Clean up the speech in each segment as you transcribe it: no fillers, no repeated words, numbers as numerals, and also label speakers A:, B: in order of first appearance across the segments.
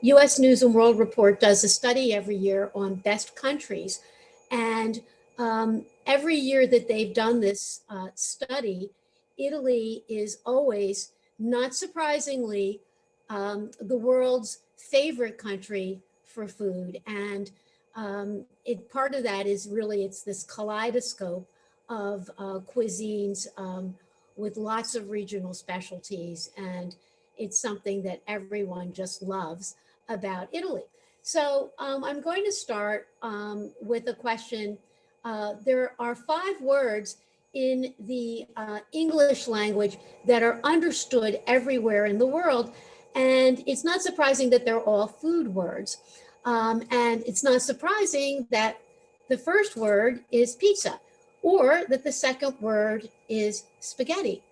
A: US News and World Report does a study every year on best countries. And every year that they've done this study, Italy is always, not surprisingly, the world's favorite country for food. And part of that is really, it's this kaleidoscope of cuisines with lots of regional specialties. And it's something that everyone just loves about Italy. So I'm going to start with a question. There are 5 words in the English language that are understood everywhere in the world. And it's not surprising that they're all food words. And it's not surprising that the first word is pizza, or that the second word is spaghetti.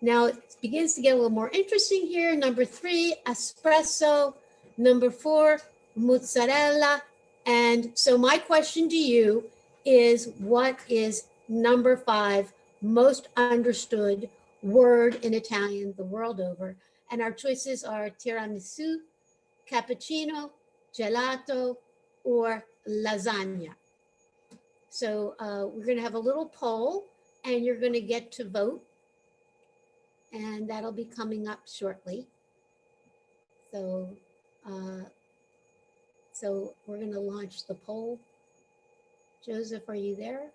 A: Now it begins to get a little more interesting here. Number 3, espresso. Number 4, mozzarella. And so my question to you is, what is number 5 most understood word in Italian the world over? And our choices are tiramisu, cappuccino, gelato, or lasagna. So we're going to have a little poll, and you're going to get to vote. And that'll be coming up shortly. So, we're going to launch the poll. Joseph, are you there?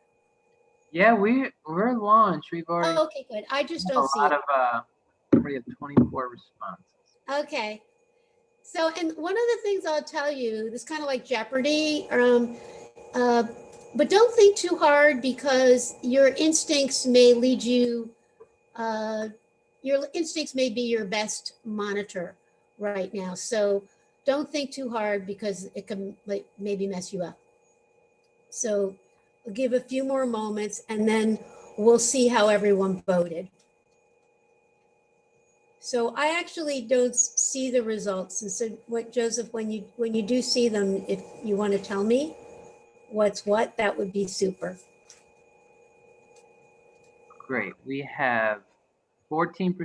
B: Yeah, we're launched. We've already.
A: Oh, okay, good. I just don't see it.
B: We have 24 responses.
A: Okay. So, and one of the things I'll tell you, this is kind of like Jeopardy, but don't think too hard, because your instincts may lead you. Your instincts may be your best monitor right now. So don't think too hard, because it can maybe mess you up. So we'll give a few more moments, and then we'll see how everyone voted. So I actually don't see the results. And so what, Joseph, when you do see them, if you want to tell me what's what, that would be super.
B: Great. We have 14%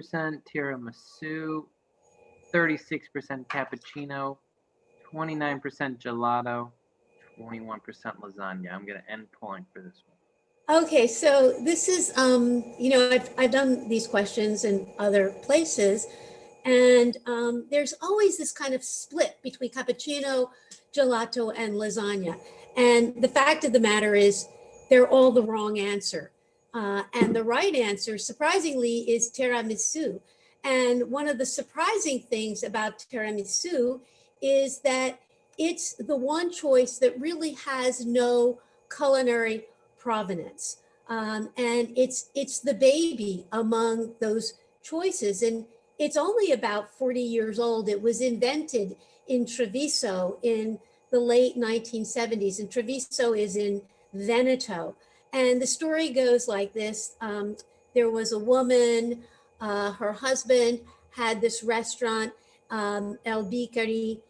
B: tiramisu, 36% cappuccino, 29% gelato, 21% lasagna. I'm going to end polling for this one.
A: Okay, so this is, I've done these questions in other places, and there's always this kind of split between cappuccino, gelato, and lasagna. And the fact of the matter is, they're all the wrong answer. And the right answer, surprisingly, is tiramisu. And one of the surprising things about tiramisu is that it's the one choice that really has no culinary provenance. And it's the baby among those choices. And it's only about 40 years old. It was invented in Treviso in the late 1970s. And Treviso is in Veneto. And the story goes like this. There was a woman, her husband had this restaurant, El Bicari,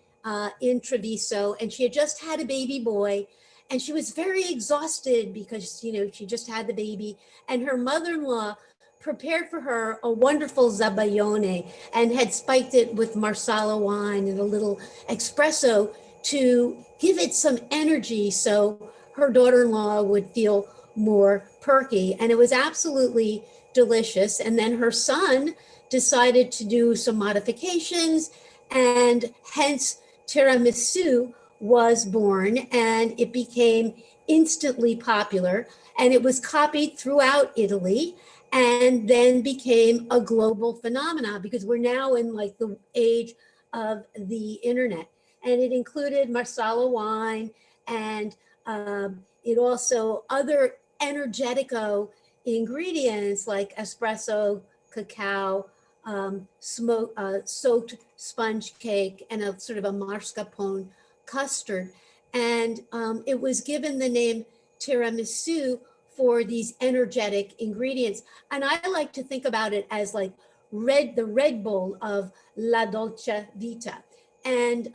A: in Treviso, and she had just had a baby boy. And she was very exhausted because, she just had the baby. And her mother-in-law prepared for her a wonderful zabaione and had spiked it with marsala wine and a little espresso to give it some energy so her daughter-in-law would feel more perky. And it was absolutely delicious. And then her son decided to do some modifications, and hence tiramisu was born, and it became instantly popular, and it was copied throughout Italy, and then became a global phenomenon, because we're now in like the age of the internet. And it included marsala wine, and it also other energetico ingredients like espresso, cacao, soaked sponge cake, and a sort of a mascarpone custard. And it was given the name tiramisu for these energetic ingredients. And I like to think about it as like the Red Bull of La Dolce Vita. And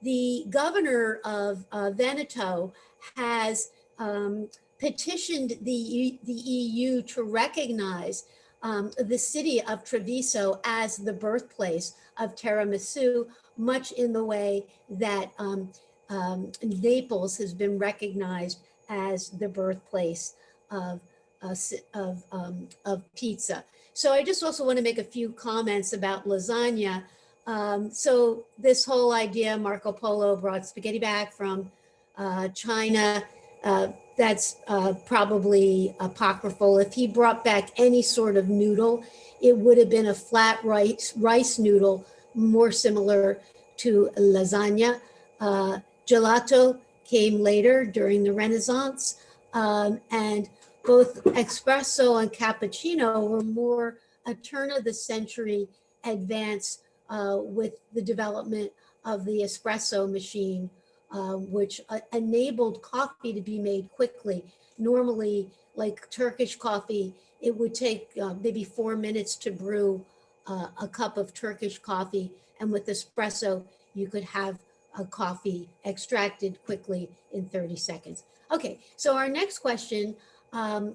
A: the governor of Veneto has petitioned the EU to recognize the city of Treviso as the birthplace of tiramisu, much in the way that Naples has been recognized as the birthplace of pizza. So I just also want to make a few comments about lasagna. So this whole idea, Marco Polo brought spaghetti back from China. That's probably apocryphal. If he brought back any sort of noodle, it would have been a flat rice noodle, more similar to lasagna. Gelato came later during the Renaissance, and both espresso and cappuccino were more a turn of the century advance with the development of the espresso machine, which enabled coffee to be made quickly. Normally, like Turkish coffee, it would take maybe 4 minutes to brew a cup of Turkish coffee. And with espresso, you could have a coffee extracted quickly in 30 seconds. Okay, so our next question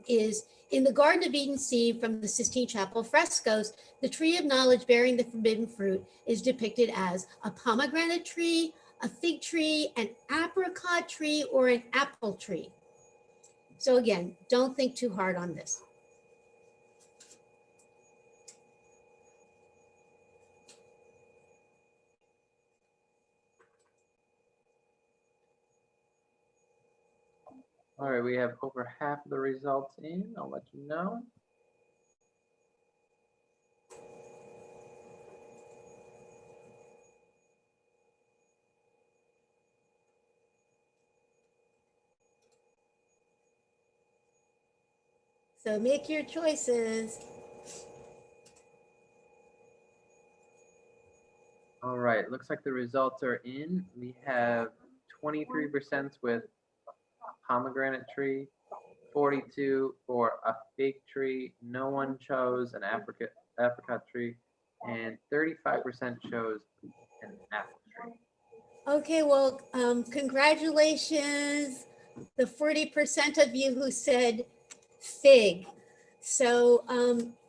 A: is, in the Garden of Eden scene from the Sistine Chapel frescoes, the tree of knowledge bearing the forbidden fruit is depicted as a pomegranate tree, a fig tree, an apricot tree, or an apple tree. So again, don't think too hard on this.
B: All right, we have over half of the results in. I'll let you know.
A: So make your choices.
B: All right, looks like the results are in. We have 23% with pomegranate tree, 42 for a fig tree, no one chose an apricot tree, and 35% chose an apple tree.
A: Okay, well, congratulations, the 40% of you who said fig. So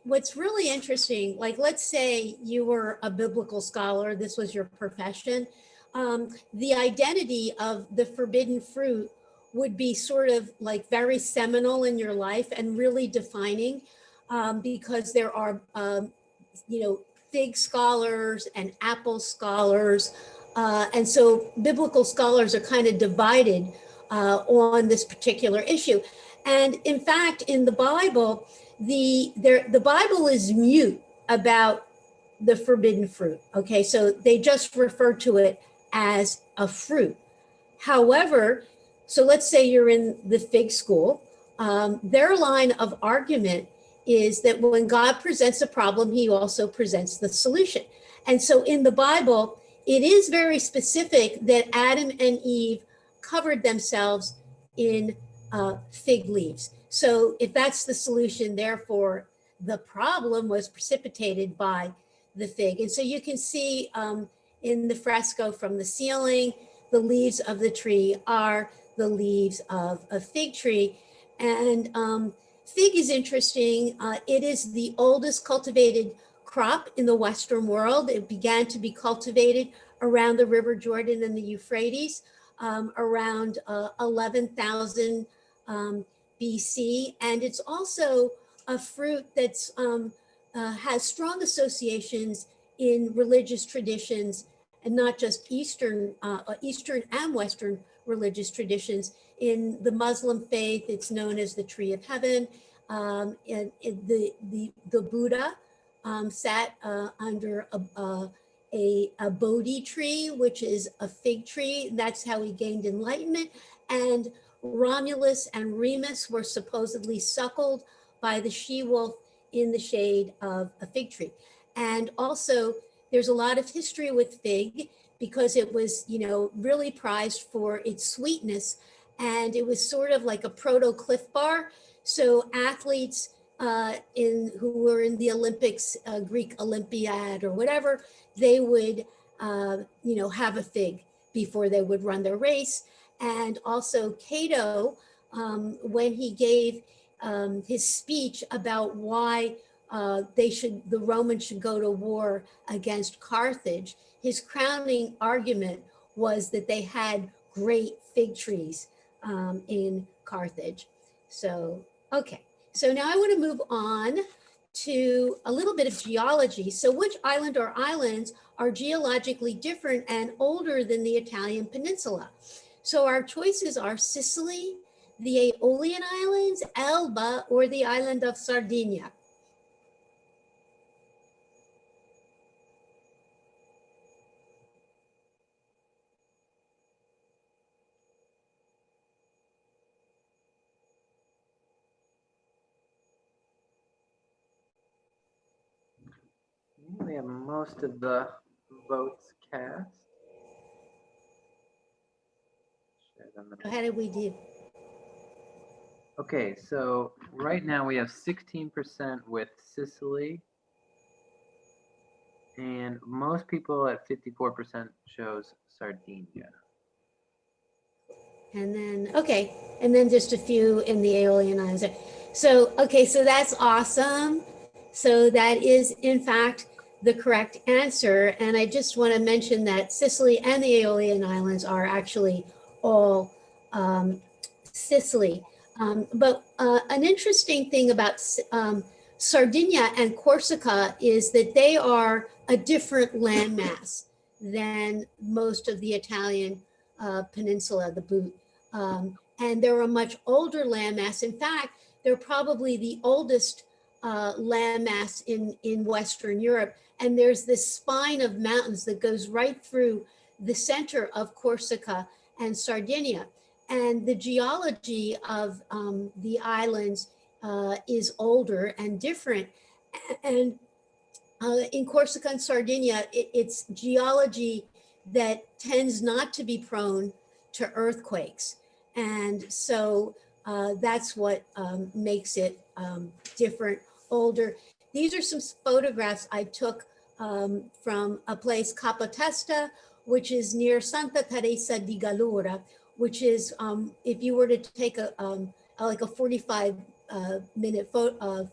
A: what's really interesting, like let's say you were a biblical scholar, this was your profession, the identity of the forbidden fruit would be sort of like very seminal in your life and really defining, because there are, fig scholars and apple scholars. And so biblical scholars are kind of divided on this particular issue. And in fact, in the Bible, the Bible is mute about the forbidden fruit. Okay, so they just refer to it as a fruit. However, so let's say you're in the fig school, their line of argument is that when God presents a problem, he also presents the solution. And so in the Bible, it is very specific that Adam and Eve covered themselves in fig leaves. So if that's the solution, therefore the problem was precipitated by the fig. And so you can see in the fresco from the ceiling, the leaves of the tree are the leaves of a fig tree. And fig is interesting. It is the oldest cultivated crop in the Western world. It began to be cultivated around the River Jordan and the Euphrates around 11,000 BC. And it's also a fruit that's has strong associations in religious traditions, and not just Eastern and Western religious traditions. In the Muslim faith, it's known as the tree of heaven. And the Buddha sat under a Bodhi tree, which is a fig tree. That's how he gained enlightenment. And Romulus and Remus were supposedly suckled by the she-wolf in the shade of a fig tree. And also, there's a lot of history with fig because it was, really prized for its sweetness. And it was sort of like a proto Cliff Bar. So athletes who were in the Olympics, Greek Olympiad or whatever, they would, have a fig before they would run their race. And also Cato, when he gave his speech about why the Romans should go to war against Carthage, his crowning argument was that they had great fig trees in Carthage. So, okay. So now I want to move on to a little bit of geology. So which island or islands are geologically different and older than the Italian peninsula? So our choices are Sicily, the Aeolian Islands, Elba, or the island of Sardinia.
B: We have most of the votes cast.
A: How did we do?
B: Okay, so right now we have 16% with Sicily, and most people at 54% chose Sardinia.
A: And then, okay, and then just a few in the Aeolian Islands. So, okay, so that's awesome. So that is, in fact, the correct answer. And I just want to mention that Sicily and the Aeolian Islands are actually all Sicily. But an interesting thing about Sardinia and Corsica is that they are a different landmass than most of the Italian peninsula, the boot. And they're a much older landmass. In fact, they're probably the oldest landmass in Western Europe. And there's this spine of mountains that goes right through the center of Corsica and Sardinia. And the geology of the islands is older and different. And in Corsica and Sardinia, it's geology that tends not to be prone to earthquakes. And so that's what makes it different, older. These are some photographs I took from a place, Capotesta, which is near Santa Teresa di Gallura, which is, if you were to take like a 45-minute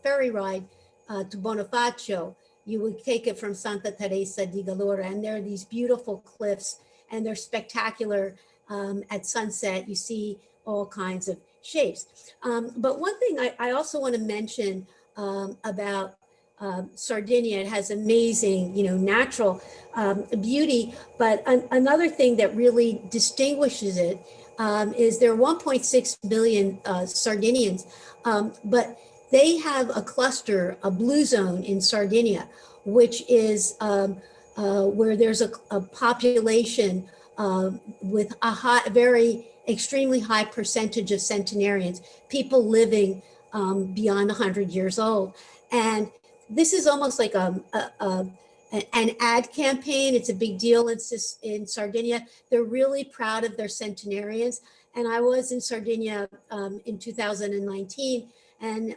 A: ferry ride to Bonifacio, you would take it from Santa Teresa di Gallura, and there are these beautiful cliffs, and they're spectacular. At sunset, you see all kinds of shapes. But one thing I also want to mention about Sardinia, it has amazing, natural beauty. But another thing that really distinguishes it is there are 1.6 million Sardinians, but they have a cluster, a blue zone in Sardinia, which is where there's a population with a very extremely high percentage of centenarians, people living beyond 100 years old. And this is almost like an ad campaign. It's a big deal in Sardinia. They're really proud of their centenarians. And I was in Sardinia in 2019, and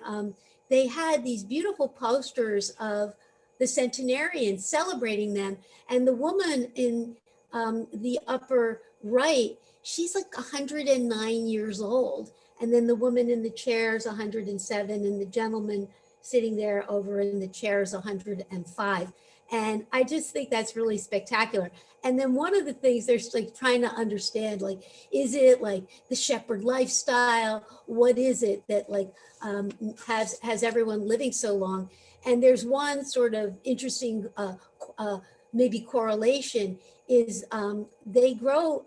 A: they had these beautiful posters of the centenarians celebrating them. And the woman in the upper right, she's like 109 years old. And then the woman in the chair is 107, and the gentleman sitting there over in the chair is 105. And I just think that's really spectacular. And then one of the things they're like trying to understand, like, is it like the shepherd lifestyle? What is it that like has everyone living so long? And there's one sort of interesting maybe correlation is they grow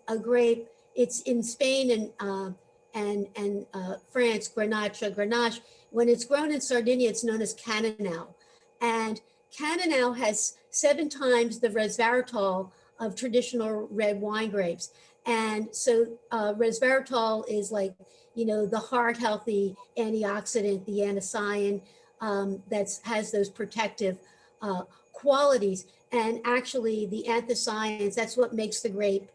A: a grape. It's in Spain and France, Grenache. When it's grown in Sardinia, it's known as Cananao. And Cananao has 7 times the resveratrol of traditional red wine grapes. And so resveratrol is like, the heart healthy antioxidant, the anthocyan that has those protective qualities. And actually the anthocyanins, that's what makes the grape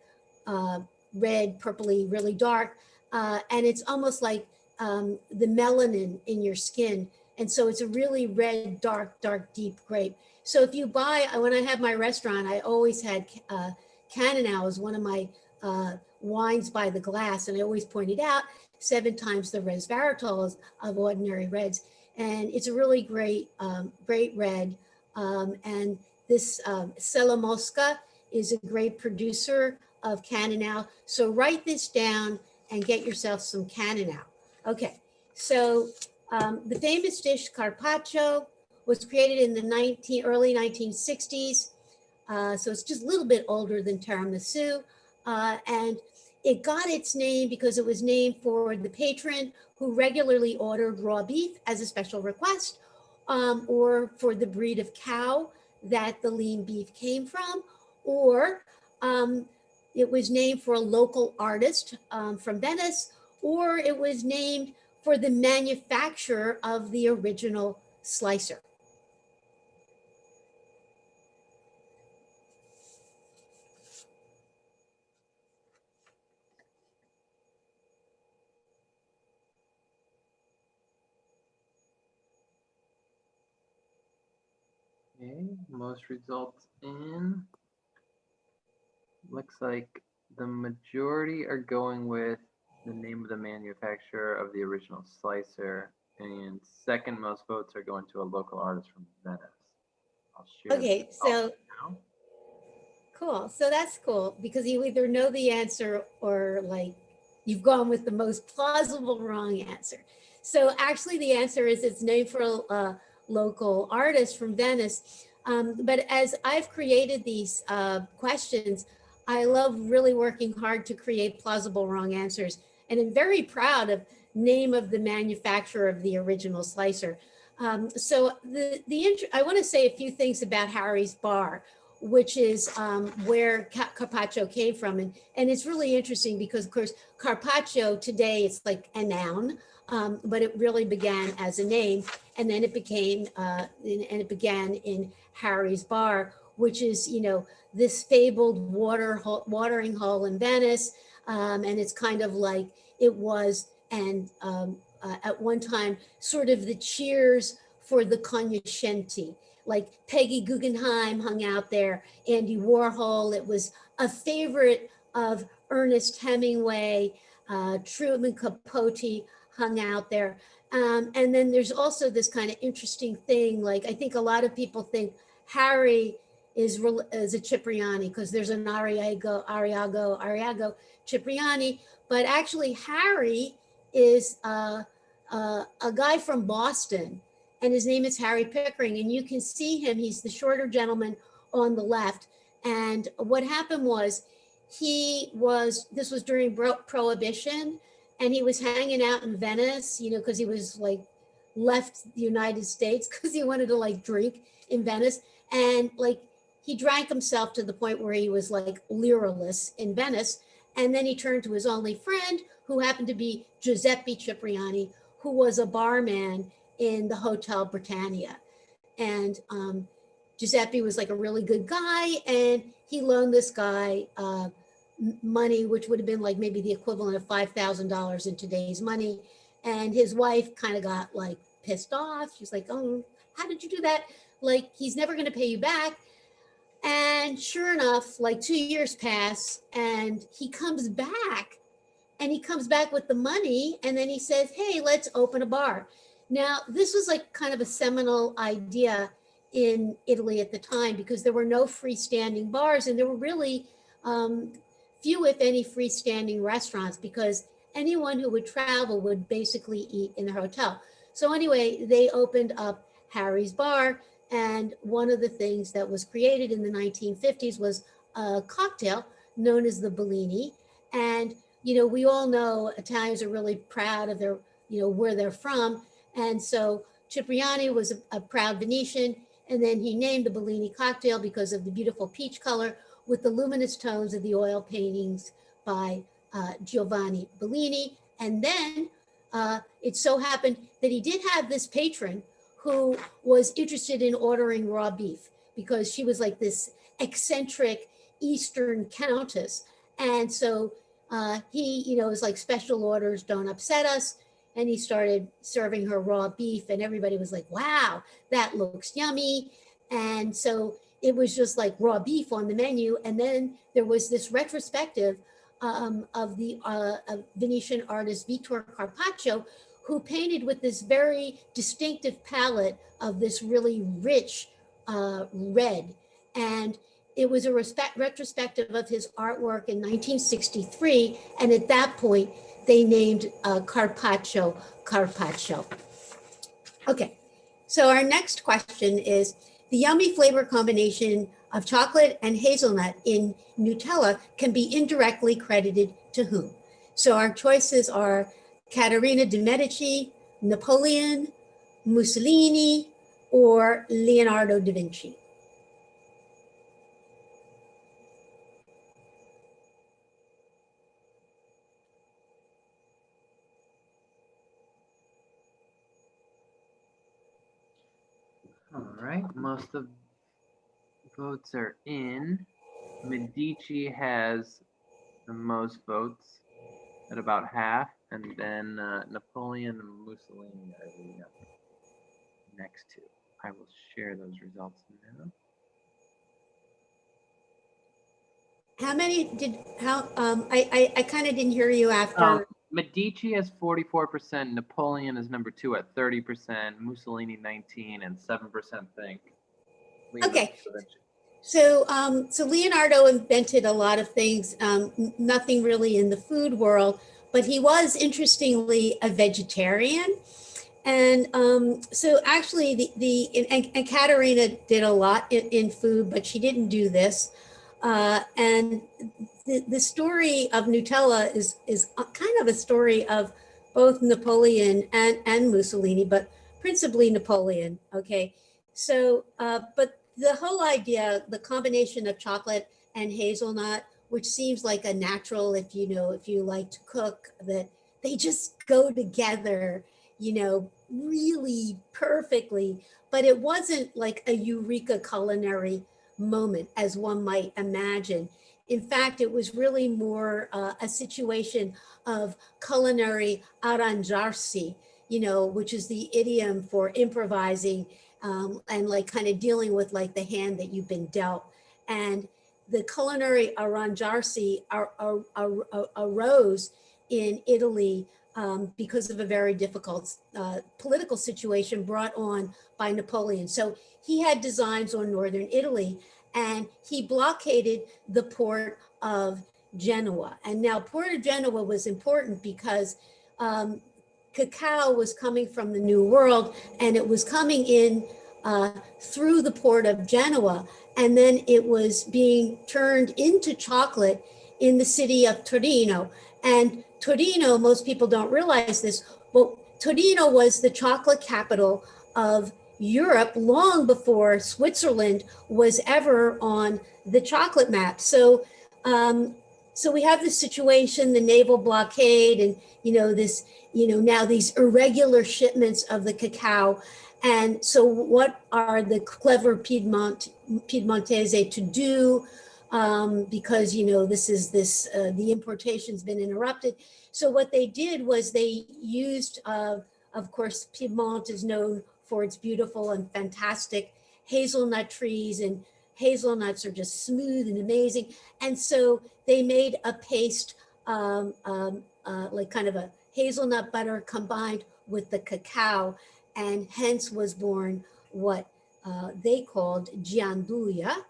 A: red, purpley, really dark. And it's almost like the melanin in your skin. And so it's a really red, dark, deep grape. So if you buy, when I have my restaurant, I always had Cananao as one of my wines by the glass. And I always pointed out 7 times the resveratrol of ordinary reds. and it's a really great, great red. And this Sela Mosca is a great producer of Cannonau. So write this down and get yourself some Cannonau. Okay, so the famous dish carpaccio was created in the early 1960s. So it's just a little bit older than tiramisu. And it got its name because it was named for the patron who regularly ordered raw beef as a special request, or for the breed of cow that the lean beef came from, or it was named for a local artist from Venice, or it was named for the manufacturer of the original slicer.
B: Okay, most results in. Looks like the majority are going with the name of the manufacturer of the original slicer, and second most votes are going to a local artist from Venice. I'll share
A: Okay, so
B: now.
A: cool. So that's cool because you either know the answer or like you've gone with the most plausible wrong answer. So actually the answer is it's named for a local artist from Venice. But as I've created these questions, I love really working hard to create plausible wrong answers. And I'm very proud of name of the manufacturer of the original slicer. So I want to say a few things about Harry's Bar, which is where carpaccio came from. And it's really interesting because, of course, carpaccio today, it's like a noun, but it really began as a name. And then it became, and it began in Harry's Bar, which is, you know, this fabled watering hole in Venice. And it's kind of like it was, and at one time, sort of the cheers for the cognoscenti. Like Peggy Guggenheim hung out there, Andy Warhol. It was a favorite of Ernest Hemingway, Truman Capote hung out there. And then there's also this kind of interesting thing. Like I think a lot of people think Harry is a Cipriani because there's an Arriago Cipriani, but actually Harry is a guy from Boston, and his name is Harry Pickering. And you can see him, he's the shorter gentleman on the left. And what happened was this was during Prohibition, and he was hanging out in Venice, you know, because he was like left the United States because he wanted to like drink in Venice. And like he drank himself to the point where he was like liraless in Venice. And then he turned to his only friend, who happened to be Giuseppe Cipriani, who was a barman in the Hotel Britannia. And Giuseppe was like a really good guy, and he loaned this guy money, which would have been like maybe the equivalent of $5,000 in today's money. And his wife kind of got like pissed off. She's like, "Oh, how did you do that? Like, he's never going to pay you back." And sure enough, like 2 years pass, and he comes back, and he comes back with the money, and then he says, "Hey, let's open a bar." Now, this was like kind of a seminal idea in Italy at the time because there were no freestanding bars, and there were really few, if any, freestanding restaurants because anyone who would travel would basically eat in their hotel. So anyway, they opened up Harry's Bar, and one of the things that was created in the 1950s was a cocktail known as the Bellini. And you know, we all know Italians are really proud of their, you know, where they're from. And so Cipriani was a proud Venetian, and then he named the Bellini cocktail because of the beautiful peach color with the luminous tones of the oil paintings by Giovanni Bellini. And then it so happened that he did have this patron who was interested in ordering raw beef because she was like this eccentric Eastern countess. And so he, you know, was like, special orders don't upset us. And he started serving her raw beef, and everybody was like, "Wow, that looks yummy." And so it was just like raw beef on the menu. And then there was this retrospective of the Venetian artist Vittor Carpaccio, who painted with this very distinctive palette of this really rich red. And it was a retrospective of his artwork in 1963. And at that point, they named Carpaccio Carpaccio. Okay, so our next question is, the yummy flavor combination of chocolate and hazelnut in Nutella can be indirectly credited to whom? So our choices are Caterina de' Medici, Napoleon, Mussolini, or Leonardo da Vinci.
B: All right, most of votes are in. Medici has the most votes at about half, and then Napoleon and Mussolini are the next two. I will share those results now.
A: How many did, I kind of didn't hear you after.
B: Medici has 44%, Napoleon is number 2 at 30%, Mussolini 19%, and 7% think Leonardo
A: Okay.
B: da Vinci.
A: So Leonardo invented a lot of things, nothing really in the food world, but he was interestingly a vegetarian. And so actually and Katerina did a lot in food, but she didn't do this. And the story of Nutella is kind of a story of both Napoleon and Mussolini, but principally Napoleon. Okay, so but the whole idea, the combination of chocolate and hazelnut, which seems like a natural, if you like to cook, that they just go together, really perfectly. But it wasn't like a eureka culinary moment as one might imagine. In fact, it was really more a situation of culinary arrangiarsi, which is the idiom for improvising and like kind of dealing with like the hand that you've been dealt. And the culinary arrangiarsi arose in Italy because of a very difficult political situation brought on by Napoleon. So he had designs on northern Italy, and he blockaded the port of Genoa. And now port of Genoa was important because cacao was coming from the New World, and it was coming in through the port of Genoa, and then it was being turned into chocolate in the city of Torino. And Torino, most people don't realize this, but Torino was the chocolate capital of Europe long before Switzerland was ever on the chocolate map. So we have this situation, the naval blockade, and now these irregular shipments of the cacao. And so what are the clever Piedmontese to do? Because the importation's been interrupted. So what they did was they used, of course, Piedmont is known for its beautiful and fantastic hazelnut trees, and hazelnuts are just smooth and amazing. And so they made a paste, like kind of a hazelnut butter combined with the cacao, and hence was born what they called gianduja.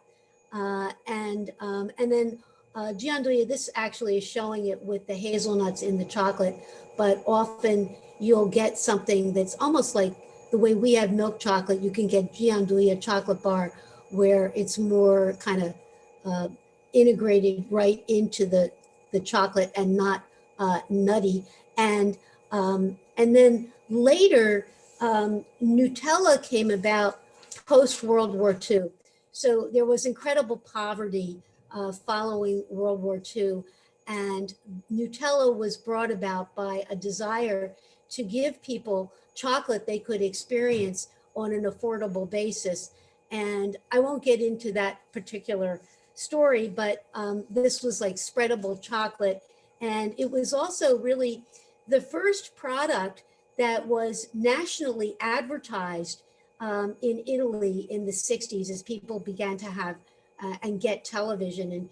A: And then gianduja, this actually is showing it with the hazelnuts in the chocolate, but often you'll get something that's almost like the way we have milk chocolate. You can get gianduja chocolate bar, where it's more kind of integrated right into the chocolate and not nutty. And then later, Nutella came about post World War II. So there was incredible poverty following World War II, and Nutella was brought about by a desire to give people chocolate they could experience on an affordable basis. And I won't get into that particular story, but this was like spreadable chocolate. And it was also really the first product that was nationally advertised in Italy in the 60s, as people began to have and get television. And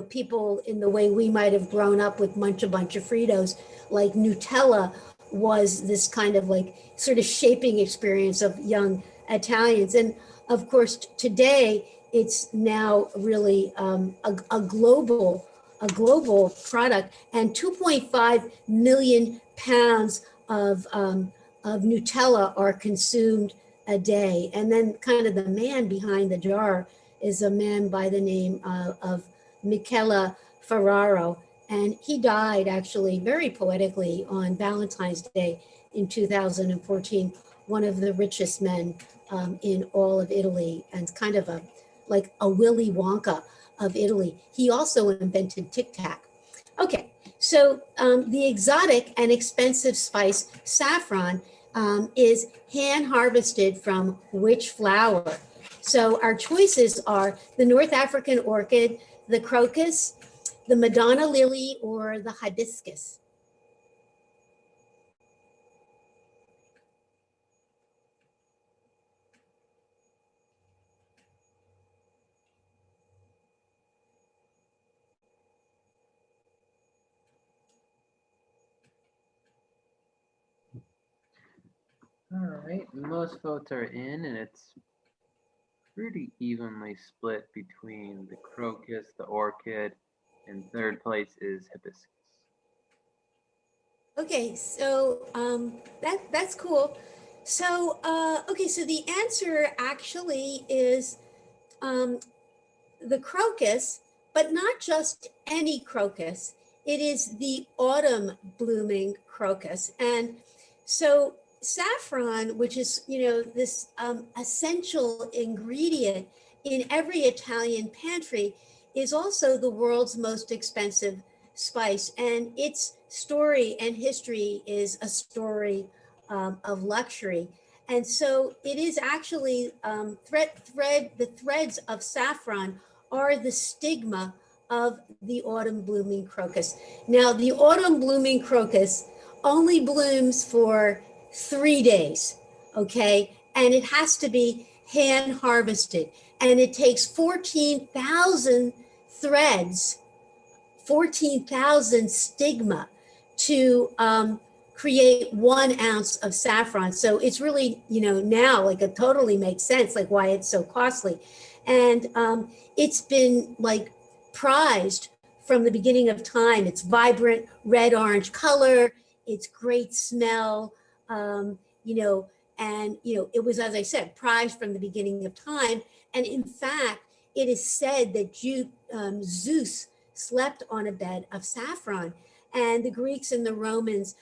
A: people in the way we might have grown up with Munch a Bunch of Fritos, like Nutella was this kind of like sort of shaping experience of young Italians. And of course, today it's now really a global product, and 2.5 million pounds of Nutella are consumed a day. And then kind of the man behind the jar is a man by the name of Michele Ferraro. And he died actually very poetically on Valentine's Day in 2014, one of the richest men in all of Italy, and kind of like a Willy Wonka of Italy. He also invented Tic Tac. Okay, so the exotic and expensive spice saffron is hand harvested from which flower? So our choices are the North African orchid, the crocus, the Madonna lily, or the hibiscus.
B: All right, most votes are in, and it's pretty evenly split between the crocus, the orchid, and third place is hibiscus.
A: Okay, so that's cool. So okay, so the answer actually is the crocus, but not just any crocus. It is the autumn blooming crocus. And so saffron, which is, this essential ingredient in every Italian pantry, is also the world's most expensive spice. And its story and history is a story of luxury. And so it is actually the threads of saffron are the stigma of the autumn blooming crocus. Now, the autumn blooming crocus only blooms for 3 days, okay? And it has to be hand harvested. And it takes 14,000 threads, 14,000 stigma to create 1 ounce of saffron. So it's really, now like it totally makes sense, like why it's so costly. And it's been like prized from the beginning of time. It's vibrant red-orange color, it's great smell, and it was, as I said, prized from the beginning of time. And in fact, it is said that Zeus slept on a bed of saffron. And the Greeks and the Romans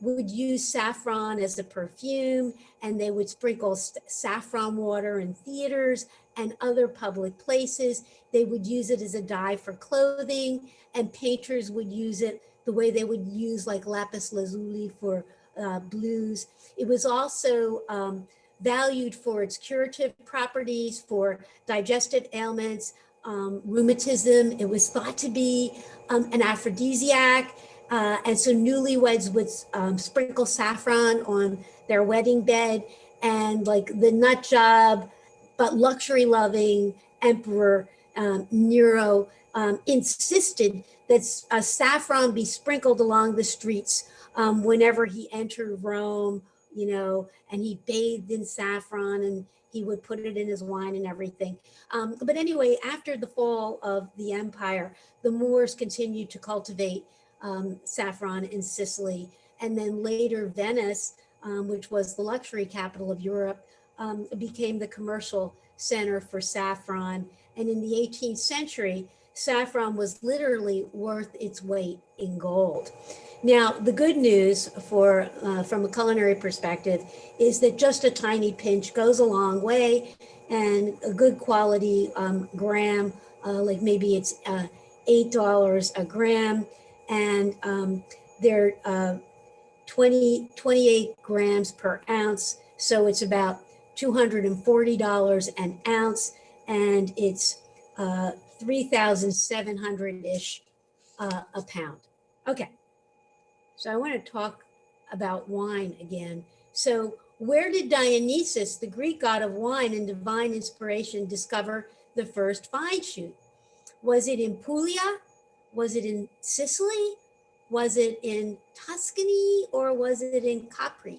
A: would use saffron as a perfume, and they would sprinkle saffron water in theaters and other public places. They would use it as a dye for clothing, and painters would use it the way they would use like lapis lazuli for blues. It was also valued for its curative properties, for digestive ailments, rheumatism. It was thought to be an aphrodisiac. And so newlyweds would sprinkle saffron on their wedding bed, and like the nut job, but luxury loving emperor Nero insisted that saffron be sprinkled along the streets whenever he entered Rome, and he bathed in saffron, and he would put it in his wine and everything. But anyway, after the fall of the empire, the Moors continued to cultivate saffron in Sicily. And then later Venice, which was the luxury capital of Europe, became the commercial center for saffron. And in the 18th century, saffron was literally worth its weight in gold. Now, the good news from a culinary perspective is that just a tiny pinch goes a long way, and a good quality gram, like maybe it's $8 a gram, and they're 28 grams per ounce. So it's about $240 an ounce, and it's 3,700-ish a pound. Okay, so I want to talk about wine again. So where did Dionysus, the Greek god of wine and divine inspiration, discover the first vine shoot? Was it in Puglia? Was it in Sicily? Was it in Tuscany or was it in Capri?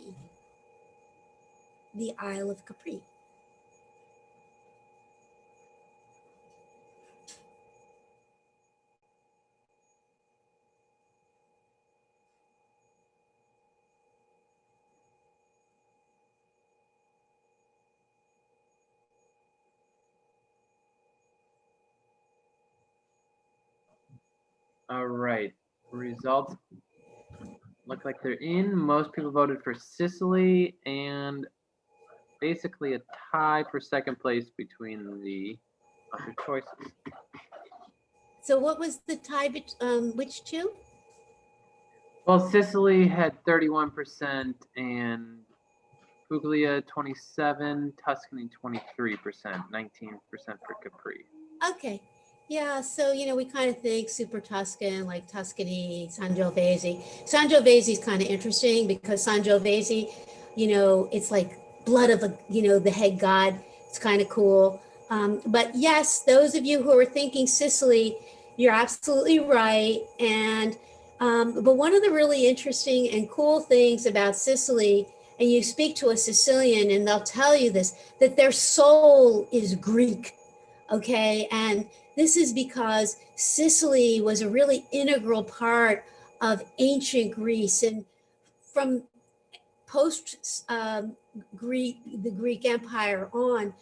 A: The Isle of Capri.
B: All right, results look like they're in. Most people voted for Sicily, and basically a tie for second place between the other choices.
A: So what was the tie, which two?
B: Well, Sicily had 31% and Puglia 27, Tuscany 23%, 19% for Capri.
A: Okay. Yeah, so we kind of think super Tuscan, like Tuscany, Sangiovese. Sangiovese is kind of interesting because Sangiovese, it's like blood of the head god. It's kind of cool. But yes, those of you who are thinking Sicily, you're absolutely right. And but one of the really interesting and cool things about Sicily, and you speak to a Sicilian and they'll tell you this, that their soul is Greek. Okay, and this is because Sicily was a really integral part of ancient Greece, and from post the Greek Empire on,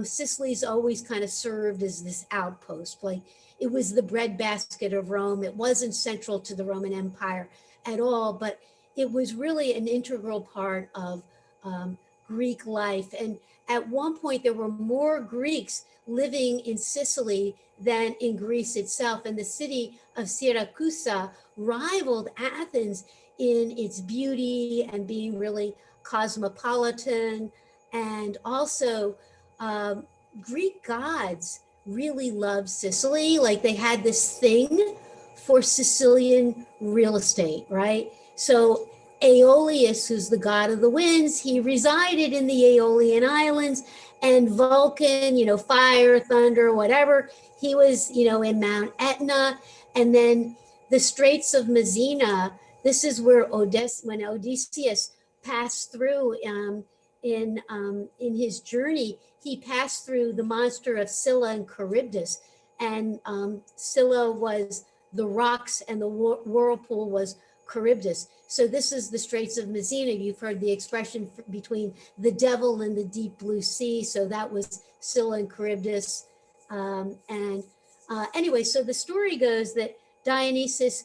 A: Sicily's always kind of served as this outpost. Like it was the breadbasket of Rome. It wasn't central to the Roman Empire at all, but it was really an integral part of Greek life. And at one point, there were more Greeks living in Sicily than in Greece itself. And the city of Syracuse rivaled Athens in its beauty and being really cosmopolitan. And also, Greek gods really loved Sicily. Like they had this thing for Sicilian real estate, right? So Aeolus, who's the god of the winds, he resided in the Aeolian Islands, and Vulcan, fire, thunder, whatever, he was, in Mount Etna. And then the Straits of Messina, this is where when Odysseus passed through in his journey, he passed through the monster of Scylla and Charybdis. And Scylla was the rocks and the whirlpool was Charybdis. So this is the Straits of Messina. You've heard the expression between the devil and the deep blue sea. So that was Scylla and Charybdis. Anyway, so the story goes that Dionysus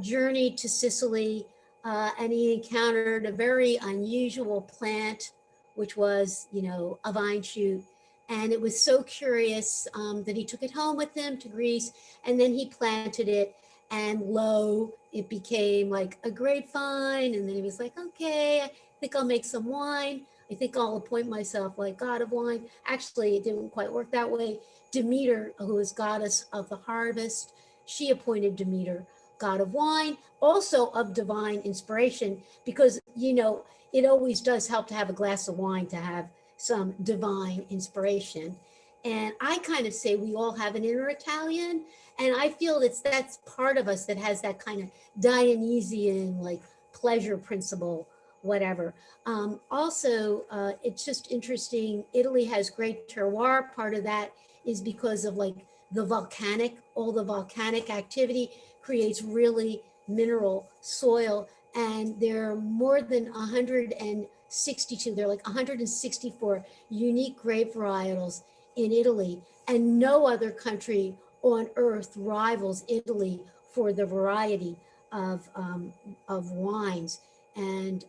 A: journeyed to Sicily and he encountered a very unusual plant, which was, a vine shoot. And it was so curious that he took it home with him to Greece, and then he planted it, and lo, it became like a grapevine. And then he was like, okay, I think I'll make some wine. I think I'll appoint myself like god of wine. Actually, it didn't quite work that way. Demeter, who is goddess of the harvest, she appointed Demeter god of wine, also of divine inspiration, because, it always does help to have a glass of wine to have some divine inspiration. And I kind of say we all have an inner Italian. And I feel that's part of us that has that kind of Dionysian, like pleasure principle, whatever. Also, it's just interesting. Italy has great terroir. Part of that is because of like all the volcanic activity creates really mineral soil. And there are more than 162, there are like 164 unique grape varietals in Italy, and no other country on earth rivals Italy for the variety of wines. And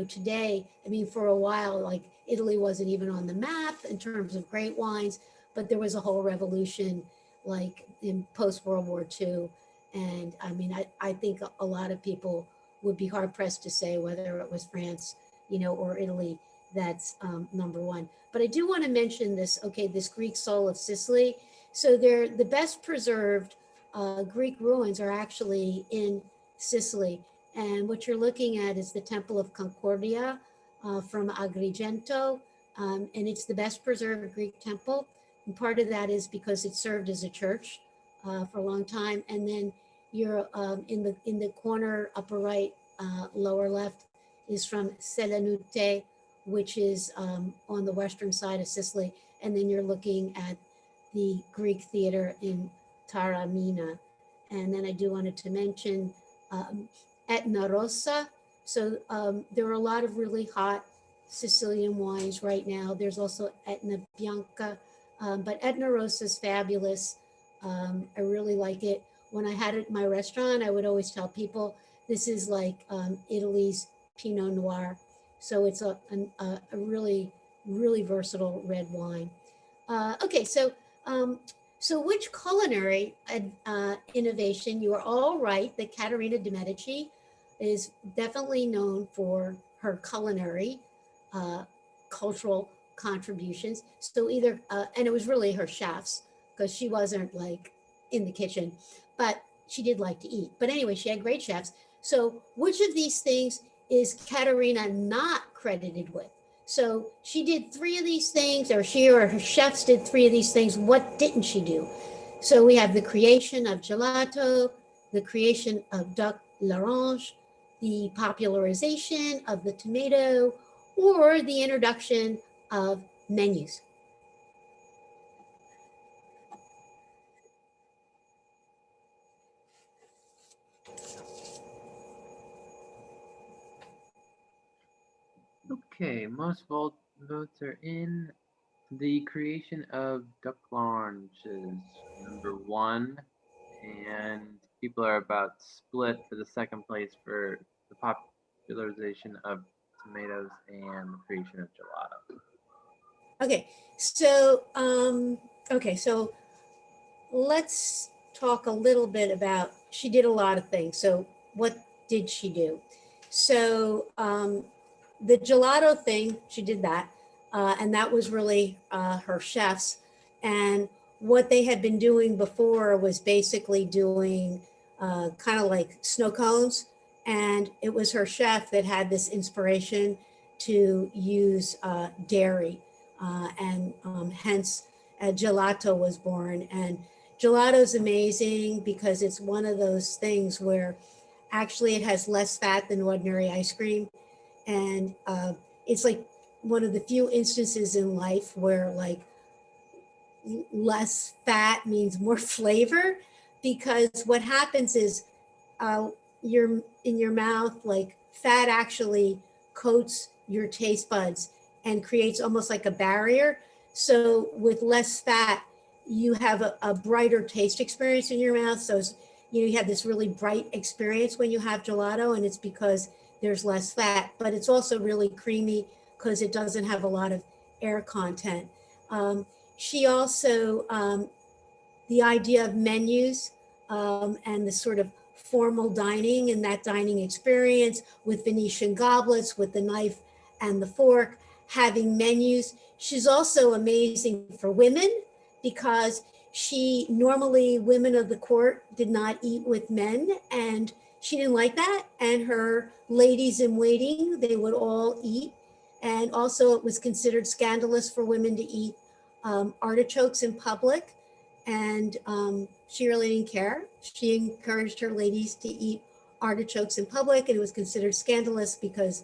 A: today, I mean, for a while, like Italy wasn't even on the map in terms of great wines, but there was a whole revolution like in post World War II. And I mean, I think a lot of people would be hard pressed to say whether it was France, or Italy that's number one. But I do want to mention this, this Greek soul of Sicily. So they're the best preserved Greek ruins are actually in Sicily. And what you're looking at is the Temple of Concordia from Agrigento. And it's the best preserved Greek temple. And part of that is because it served as a church for a long time. And then you're in the corner upper right, lower left is from Selinute, which is on the western side of Sicily, and then you're looking at the Greek theater in Taormina. And then I do wanted to mention Etna Rossa. So there are a lot of really hot Sicilian wines right now. There's also Etna Bianca, but Etna Rossa is fabulous. I really like it. When I had it in my restaurant, I would always tell people this is like Italy's Pinot Noir. So it's a really, really versatile red wine. Okay, so which culinary innovation? You are all right that Caterina de' Medici is definitely known for her culinary uh, cultural contributions. So either, and it was really her chefs, because she wasn't like in the kitchen, but she did like to eat. But anyway, she had great chefs. So which of these things is Caterina not credited with? So she did three of these things, or she or her chefs did three of these things. What didn't she do? So we have the creation of gelato, the creation of duck l'orange, the popularization of the tomato, or the introduction of menus.
B: Okay, most votes are in. The creation of duck l'orange is number one, and people are about split for the second place for the popularization of tomatoes and the creation of gelato.
A: Okay, so let's talk a little bit about, she did a lot of things. So what did she do? So the gelato thing, she did that. And that was really her chefs. And what they had been doing before was basically doing kind of like snow cones. And it was her chef that had this inspiration to use dairy. And hence gelato was born. And gelato is amazing because it's one of those things where actually it has less fat than ordinary ice cream. And it's like one of the few instances in life where like less fat means more flavor, because what happens is you're in your mouth, like fat actually coats your taste buds and creates almost like a barrier. So with less fat, you have a brighter taste experience in your mouth. So you have this really bright experience when you have gelato, and it's because there's less fat, but it's also really creamy because it doesn't have a lot of air content. She also, the idea of menus and the sort of formal dining and that dining experience with Venetian goblets, with the knife and the fork, having menus. She's also amazing for women because she normally, women of the court did not eat with men, and she didn't like that. And her ladies in waiting, they would all eat. And also it was considered scandalous for women to eat artichokes in public, and she really didn't care. She encouraged her ladies to eat artichokes in public, and it was considered scandalous because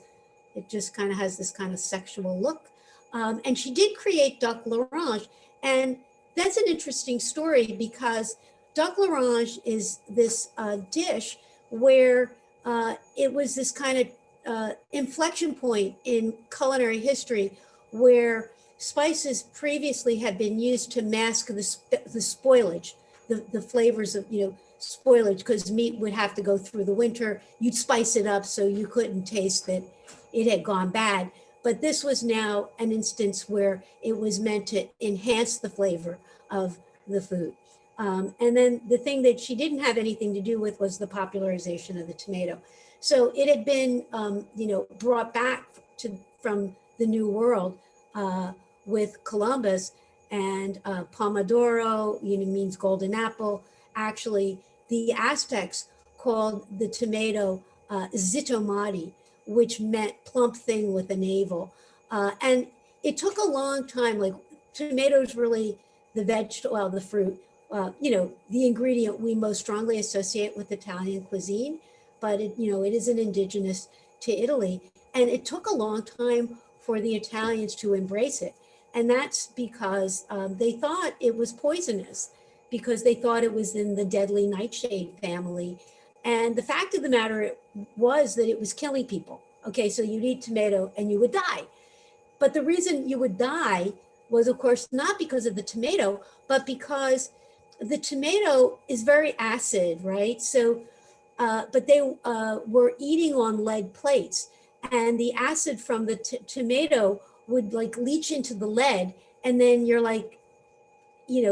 A: it just kind of has this kind of sexual look. And she did create duck l'orange, and that's an interesting story because duck l'orange is this dish where it was this kind of inflection point in culinary history where spices previously had been used to mask the spoilage, the flavors of, spoilage, because meat would have to go through the winter. You'd spice it up so you couldn't taste that it had gone bad. But this was now an instance where it was meant to enhance the flavor of the food. And then the thing that she didn't have anything to do with was the popularization of the tomato. So it had been, brought back from the New World with Columbus, and Pomodoro, means golden apple. Actually, the Aztecs called the tomato zitomati, which meant plump thing with a navel. And it took a long time, like tomatoes really, the vegetable, well, the fruit the ingredient we most strongly associate with Italian cuisine, but it isn't indigenous to Italy. And it took a long time for the Italians to embrace it. And that's because they thought it was poisonous, because they thought it was in the deadly nightshade family. And the fact of the matter was that it was killing people. Okay, so you'd eat tomato and you would die. But the reason you would die was, of course, not because of the tomato, but because the tomato is very acid, right? So, but they were eating on lead plates, and the acid from the tomato would like leach into the lead, and then you're like,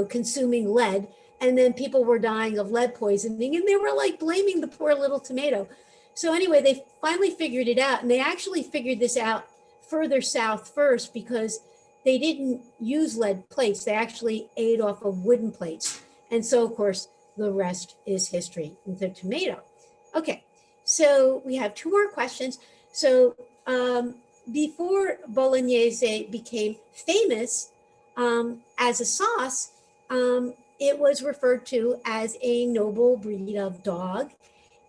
A: consuming lead, and then people were dying of lead poisoning, and they were like blaming the poor little tomato. So anyway, they finally figured it out, and they actually figured this out further south first, because they didn't use lead plates. They actually ate off of wooden plates. And so, of course, the rest is history with the tomato. Okay, so we have two more questions. So before bolognese became famous as a sauce, it was referred to as a noble breed of dog,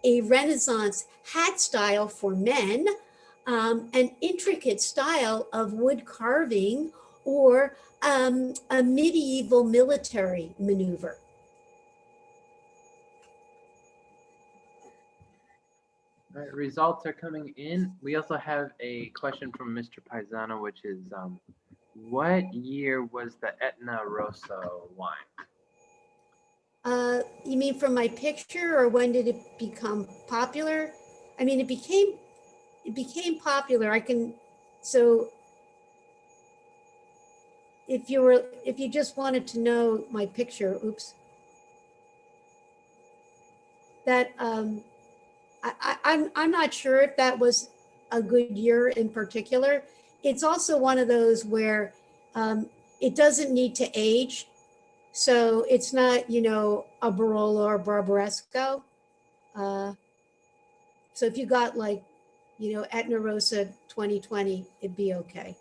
A: a Renaissance hat style for men, an intricate style of wood carving, or a medieval military maneuver.
B: All right, results are coming in. We also have a question from Mr. Paisano, which is, what year was the Etna Rosso wine?
A: You mean from my picture, or when did it become popular? I mean, it became popular. So if you just wanted to know my picture, oops, that I'm not sure if that was a good year in particular. It's also one of those where it doesn't need to age. So it's not, a Barolo or Barbaresco. So if you got like, Etna Rosa 2020, it'd be okay.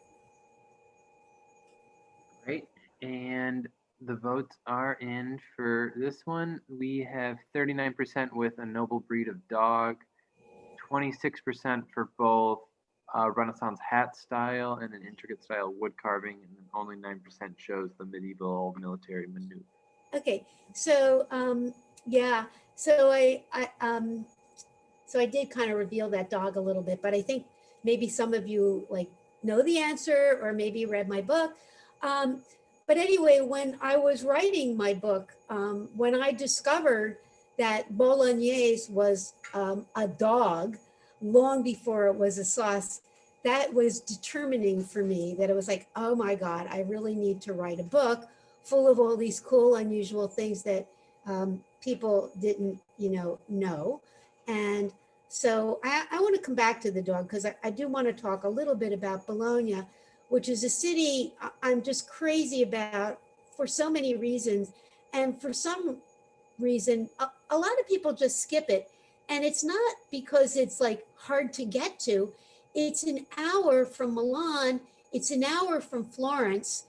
B: Great. And the votes are in for this one. We have 39% with a noble breed of dog, 26% for both Renaissance hat style and an intricate style wood carving, and then only 9% shows the medieval military maneuver.
A: Okay, so yeah, so I did kind of reveal that dog a little bit, but I think maybe some of you like know the answer, or maybe read my book. But anyway, when I was writing my book, when I discovered that bolognese was a dog long before it was a sauce, that was determining for me, that it was like, oh my God, I really need to write a book full of all these cool, unusual things that people didn't, know. And so I want to come back to the dog, because I do want to talk a little bit about Bologna, which is a city I'm just crazy about for so many reasons. And for some reason, a lot of people just skip it. And it's not because it's like hard to get to. It's an hour from Milan. It's an hour from Florence.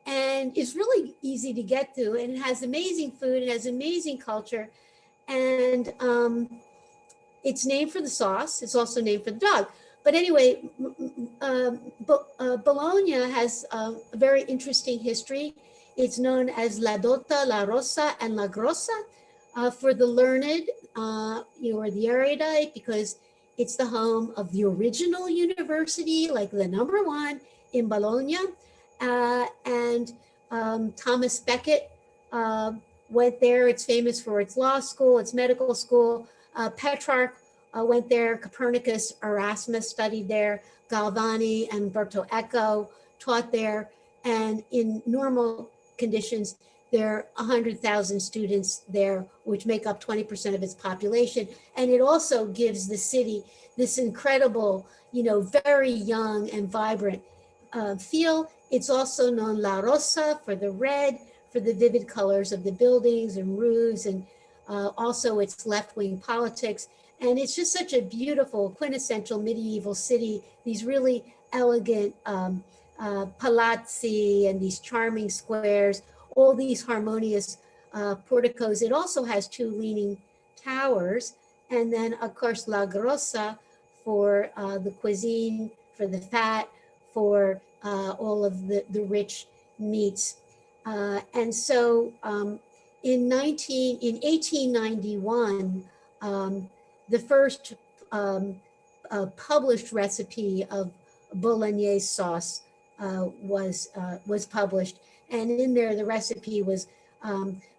A: And it's really easy to get to. And it has amazing food. It has amazing culture. And it's named for the sauce. It's also named for the dog. But anyway, Bologna has a very interesting history. It's known as La Dotta, La Rossa, and La Grossa for the learned, or the erudite, because it's the home of the original university, like the #1 in Bologna. And Thomas Becket went there. It's famous for its law school, its medical school. Petrarch went there. Copernicus, Erasmus studied there. Galvani and Umberto Eco taught there. And in normal conditions, there are 100,000 students there, which make up 20% of its population. And it also gives the city this incredible, very young and vibrant feel. It's also known La Rossa for the red, for the vivid colors of the buildings and roofs, and also its left-wing politics. And it's just such a beautiful, quintessential medieval city, these really elegant palazzi and these charming squares, all these harmonious porticos. It also has 2 leaning towers. And then, of course, La Grossa for the cuisine, for the fat, for all of the rich meats. And so in 1891, the first published recipe of Bolognese sauce was published. And in there, the recipe was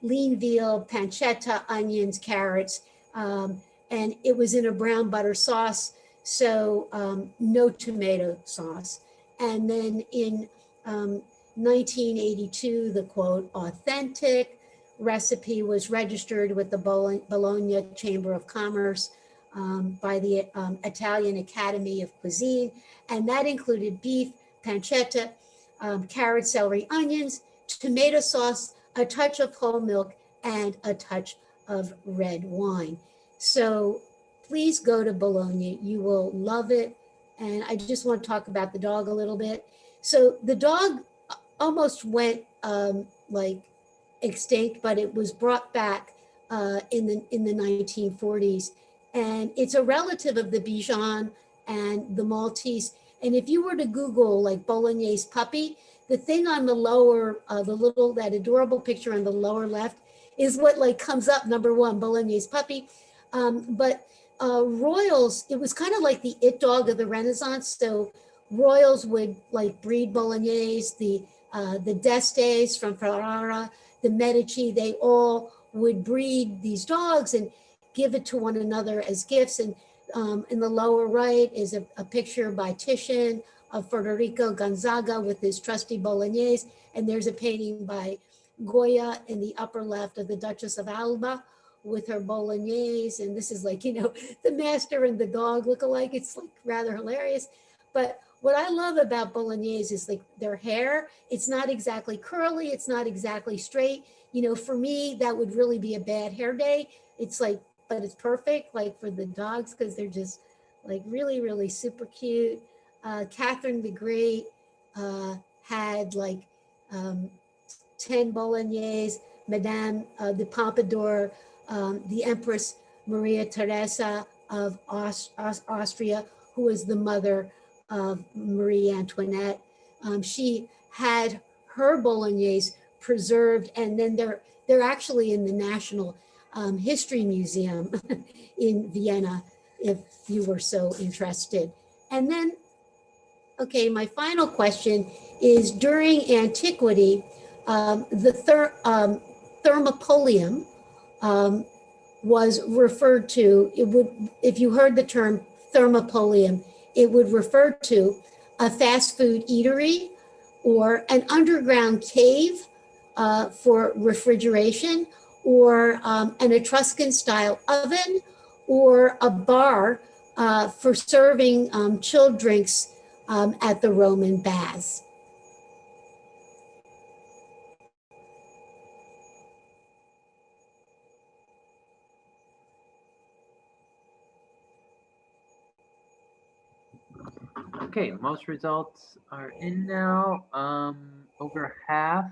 A: lean veal, pancetta, onions, carrots, and it was in a brown butter sauce, so no tomato sauce. And then in 1982, the quote, authentic recipe was registered with the Bologna Chamber of Commerce by the Italian Academy of Cuisine. And that included beef, pancetta, carrot, celery, onions, tomato sauce, a touch of whole milk, and a touch of red wine. So please go to Bologna. You will love it. And I just want to talk about the dog a little bit. So the dog almost went like extinct, but it was brought back in the 1940s. And it's a relative of the Bichon and the Maltese. And if you were to Google like Bolognese puppy, the thing on the lower, that adorable picture on the lower left is what like comes up, number 1, Bolognese puppy. But Royals, it was kind of like the it dog of the Renaissance. So Royals would like breed Bolognese, the D'Estes from Ferrara, the Medici, they all would breed these dogs and give it to one another as gifts. And in the lower right is a picture by Titian of Federico Gonzaga with his trusty Bolognese. And there's a painting by Goya in the upper left of the Duchess of Alba with her Bolognese. And this is like, the master and the dog look alike. It's like rather hilarious. But what I love about Bolognese is like their hair. It's not exactly curly. It's not exactly straight. For me, that would really be a bad hair day. It's like, but it's perfect like for the dogs because they're just like really, really super cute. Catherine the Great had like 10 Bolognese, Madame de Pompadour, the Empress Maria Theresa of Austria, who was the mother of Marie Antoinette. She had her Bolognese preserved, and then they're actually in the National History Museum in Vienna, if you were so interested. And then, okay, my final question is, during antiquity, the thermopolium was referred to, if you heard the term thermopolium, it would refer to a fast food eatery or an underground cave for refrigeration, or an Etruscan style oven, or a bar for serving chilled drinks at the Roman baths.
B: Okay, most results are in now. Over half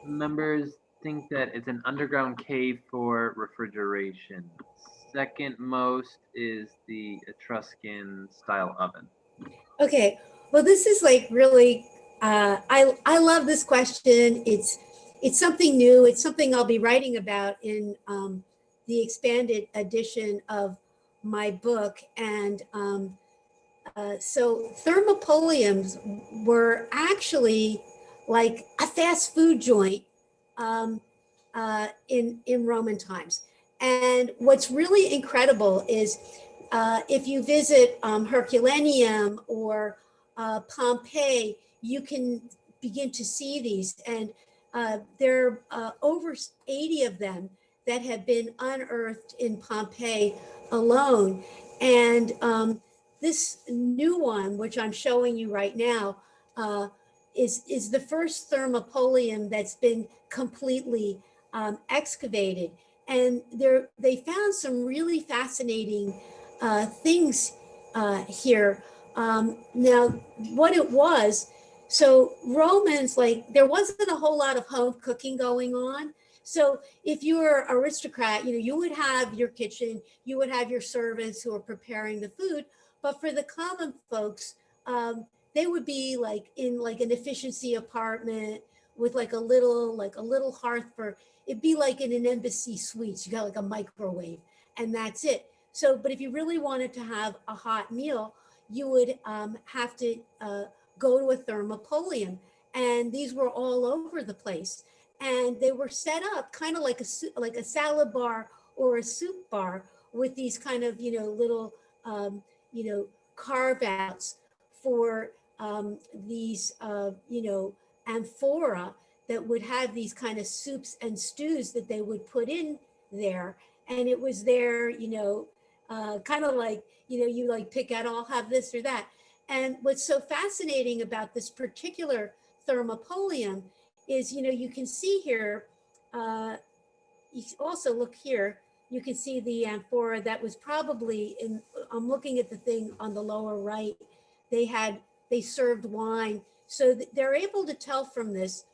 B: members think that it's an underground cave for refrigeration. Second most is the Etruscan style oven.
A: Okay, well, this is like really, I love this question. It's something new. It's something I'll be writing about in the expanded edition of my book. And so thermopoliums were actually like a fast food joint in Roman times. And what's really incredible is if you visit Herculaneum or Pompeii, you can begin to see these. And there are over 80 of them that have been unearthed in Pompeii alone. And this new one, which I'm showing you right now, is the first thermopolium that's been completely excavated. And they found some really fascinating things here. Now, what it was, So Romans, like there wasn't a whole lot of home cooking going on. So if you were an aristocrat, you would have your kitchen, you would have your servants who are preparing the food. But for the common folks, they would be like in like an efficiency apartment with like a little hearth for, it'd be like in an embassy suite. You got like a microwave and that's it. So, but if you really wanted to have a hot meal, you would have to go to a thermopolium. And these were all over the place. And they were set up kind of like a salad bar or a soup bar with these kind of, little, you know, carve outs for these, amphora that would have these kind of soups and stews that they would put in there. And it was there, kind of like, you like pick out, I'll have this or that. And what's so fascinating about this particular thermopolium is, you can see here, you also look here, you can see the amphora that was probably in, I'm looking at the thing on the lower right, they served wine. So they're able to tell from this,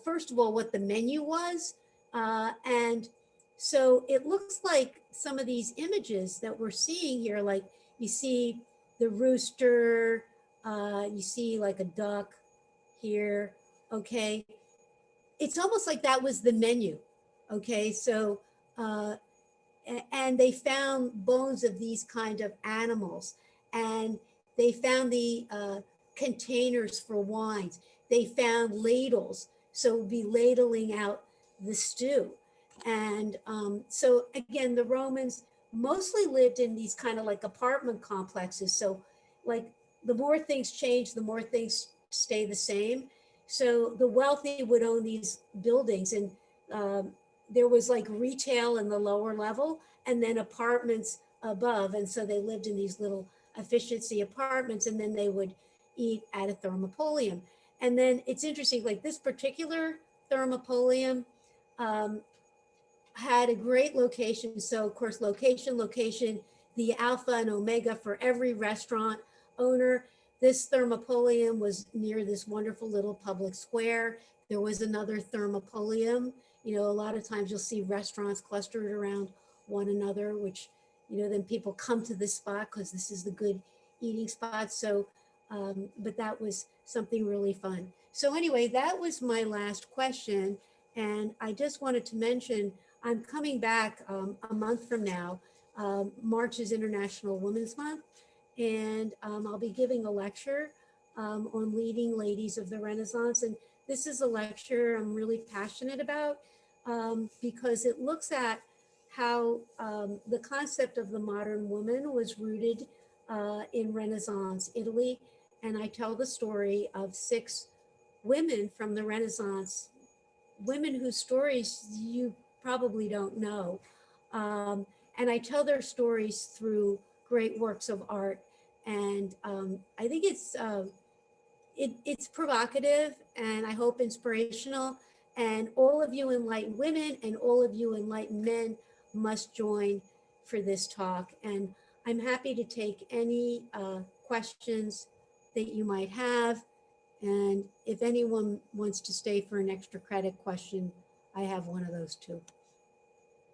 A: first of all, what the menu was. And so it looks like some of these images that we're seeing here, like you see the rooster, you see like a duck here, okay? It's almost like that was the menu, okay? So, and they found bones of these kind of animals, and they found the containers for wines. They found ladles, so it would be ladling out the stew. And so again, the Romans mostly lived in these kind of like apartment complexes. So like the more things change, the more things stay the same. So the wealthy would own these buildings, and there was like retail in the lower level and then apartments above. And so they lived in these little efficiency apartments, and then they would eat at a thermopolium. And then it's interesting, like this particular thermopolium had a great location. So of course, location, the alpha and omega for every restaurant owner. This thermopolium was near this wonderful little public square. There was another thermopolium. A lot of times you'll see restaurants clustered around one another, which, then people come to this spot because this is the good eating spot. So, but that was something really fun. So anyway, that was my last question. And I just wanted to mention, I'm coming back a month from now. March is International Women's Month, and I'll be giving a lecture on leading ladies of the Renaissance. And this is a lecture I'm really passionate about because it looks at how the concept of the modern woman was rooted in Renaissance Italy. And I tell the story of 6 women from the Renaissance, women whose stories you probably don't know. And I tell their stories through great works of art. And I think it's provocative and I hope inspirational. And all of you enlightened women and all of you enlightened men must join for this talk. And I'm happy to take any questions that you might have. And if anyone wants to stay for an extra credit question, I have one of those too.